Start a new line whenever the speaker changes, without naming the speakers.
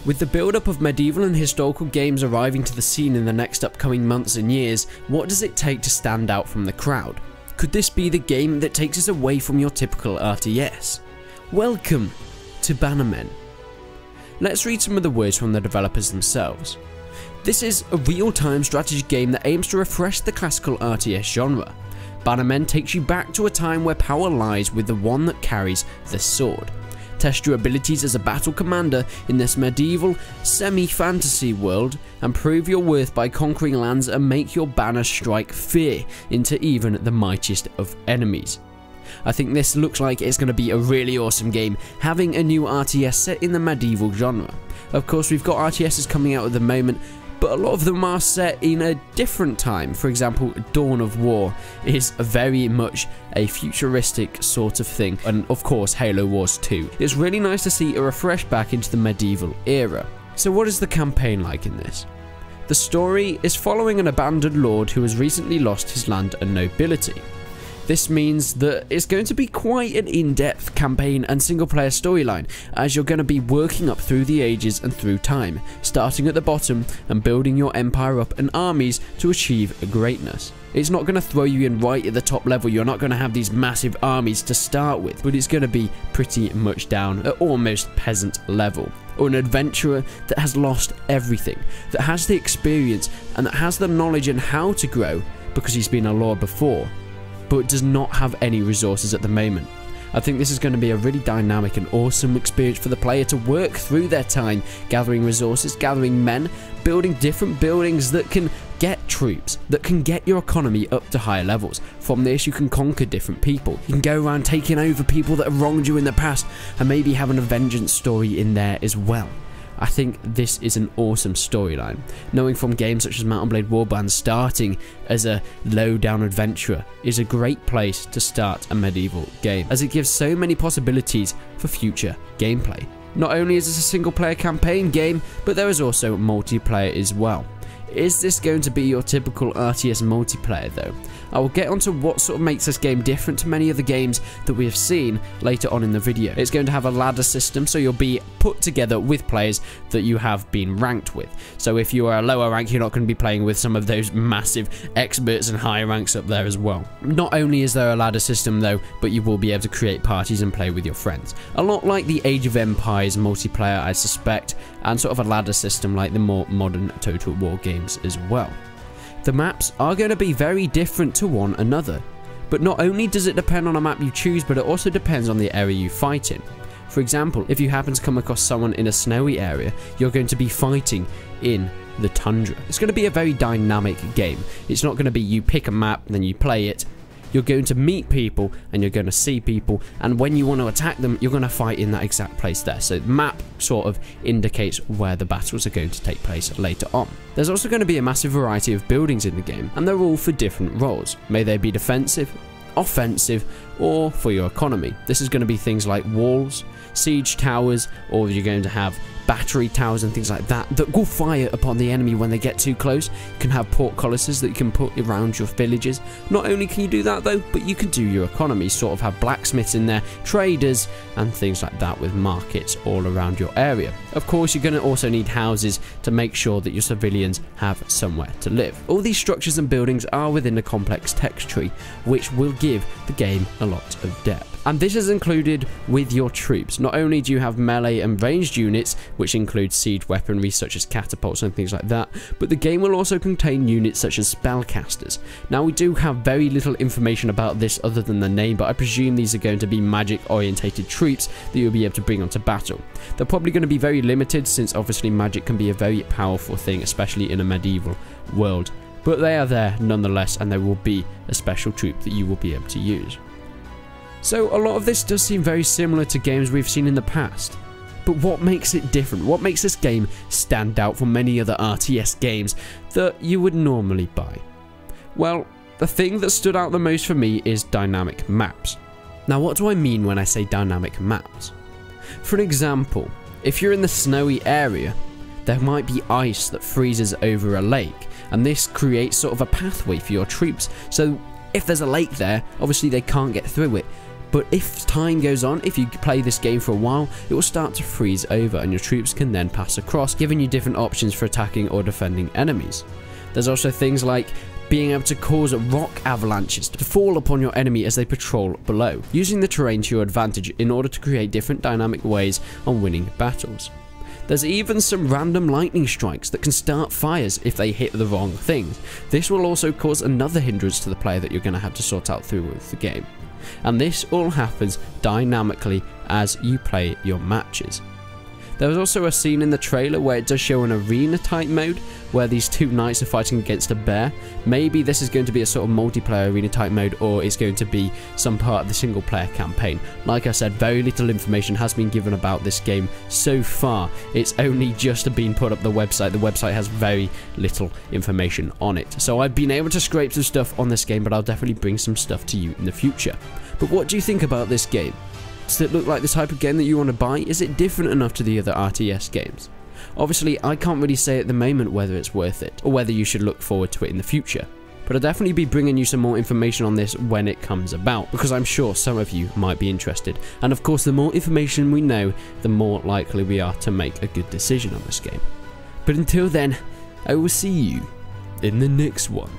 With the build-up of medieval and historical games arriving to the scene in the next upcoming months and years, what does it take to stand out from the crowd? Could this be the game that takes us away from your typical RTS? Welcome to Bannermen. Let's read some of the words from the developers themselves. This is a real-time strategy game that aims to refresh the classical RTS genre. Bannermen takes you back to a time where power lies with the one that carries the sword. Test your abilities as a battle commander in this medieval, semi-fantasy world and prove your worth by conquering lands and make your banner strike fear into even the mightiest of enemies. I think this looks like it's going to be a really awesome game, having a new RTS set in the medieval genre. Of course, we've got RTSs coming out at the moment, but a lot of them are set in a different time. For example, Dawn of War is very much a futuristic sort of thing, and of course Halo Wars 2. It's really nice to see a refresh back into the medieval era. So what is the campaign like in this? The story is following an abandoned lord who has recently lost his land and nobility. This means that it's going to be quite an in-depth campaign and single-player storyline, as you're going to be working up through the ages and through time, starting at the bottom and building your empire up and armies to achieve greatness. It's not going to throw you in right at the top level. You're not going to have these massive armies to start with, but it's going to be pretty much down at almost peasant level. Or an adventurer that has lost everything, that has the experience and that has the knowledge and how to grow because he's been a lord before, but does not have any resources at the moment. I think this is going to be a really dynamic and awesome experience for the player to work through their time, gathering resources, gathering men, building different buildings that can get troops, that can get your economy up to higher levels. From this, you can conquer different people. You can go around taking over people that have wronged you in the past and maybe having a vengeance story in there as well. I think this is an awesome storyline. Knowing from games such as Mount and Blade Warband, starting as a low-down adventurer is a great place to start a medieval game, as it gives so many possibilities for future gameplay. Not only is this a single-player campaign game, but there is also multiplayer as well. Is this going to be your typical RTS multiplayer though? I will get onto what sort of makes this game different to many of the games that we have seen later on in the video. It's going to have a ladder system, so you'll be put together with players that you have been ranked with. So if you are a lower rank, you're not going to be playing with some of those massive experts and higher ranks up there as well. Not only is there a ladder system though, but you will be able to create parties and play with your friends. A lot like the Age of Empires multiplayer, I suspect, and sort of a ladder system like the more modern Total War games as well. The maps are going to be very different to one another, but not only does it depend on a map you choose, but it also depends on the area you fight in. For example, if you happen to come across someone in a snowy area, you're going to be fighting in the tundra. It's going to be a very dynamic game. It's not going to be you pick a map and then you play it. You're going to meet people and you're going to see people, and when you want to attack them, you're going to fight in that exact place there. So the map sort of indicates where the battles are going to take place later on. There's also going to be a massive variety of buildings in the game, and they're all for different roles. May they be defensive, offensive, or for your economy. This is going to be things like walls, siege towers, or you're going to have battery towers and things like that that will fire upon the enemy when they get too close. You can have portcullises that you can put around your villages. Not only can you do that though, but you can do your economy, sort of have blacksmiths in there, traders, and things like that, with markets all around your area. Of course, you're going to also need houses to make sure that your civilians have somewhere to live. All these structures and buildings are within a complex text tree, which will give the game a lot of depth. And this is included with your troops. Not only do you have melee and ranged units, which include siege weaponry such as catapults and things like that, but the game will also contain units such as spellcasters. Now, we do have very little information about this other than the name, but I presume these are going to be magic orientated troops that you'll be able to bring onto battle. They're probably going to be very limited, since obviously magic can be a very powerful thing, especially in a medieval world. But they are there nonetheless, and there will be a special troop that you will be able to use. So a lot of this does seem very similar to games we've seen in the past. But what makes it different? What makes this game stand out from many other RTS games that you would normally buy? Well, the thing that stood out the most for me is dynamic maps. Now, what do I mean when I say dynamic maps? For an example, if you're in the snowy area, there might be ice that freezes over a lake, and this creates sort of a pathway for your troops. So if there's a lake there, obviously they can't get through it. But if time goes on, if you play this game for a while, it will start to freeze over and your troops can then pass across, giving you different options for attacking or defending enemies. There's also things like being able to cause rock avalanches to fall upon your enemy as they patrol below, using the terrain to your advantage in order to create different dynamic ways on winning battles. There's even some random lightning strikes that can start fires if they hit the wrong things. This will also cause another hindrance to the player that you're going to have to sort out through with the game. And this all happens dynamically as you play your matches. There was also a scene in the trailer where it does show an arena type mode where these two knights are fighting against a bear. Maybe this is going to be a sort of multiplayer arena type mode, or it's going to be some part of the single player campaign. Like I said, very little information has been given about this game so far. It's only just been put up the website. The website has very little information on it. So I've been able to scrape some stuff on this game, but I'll definitely bring some stuff to you in the future. But what do you think about this game? Does it look like the type of game that you want to buy? Is it different enough to the other RTS games? Obviously, I can't really say at the moment whether it's worth it, or whether you should look forward to it in the future. But I'll definitely be bringing you some more information on this when it comes about, because I'm sure some of you might be interested. And of course, the more information we know, the more likely we are to make a good decision on this game. But until then, I will see you in the next one.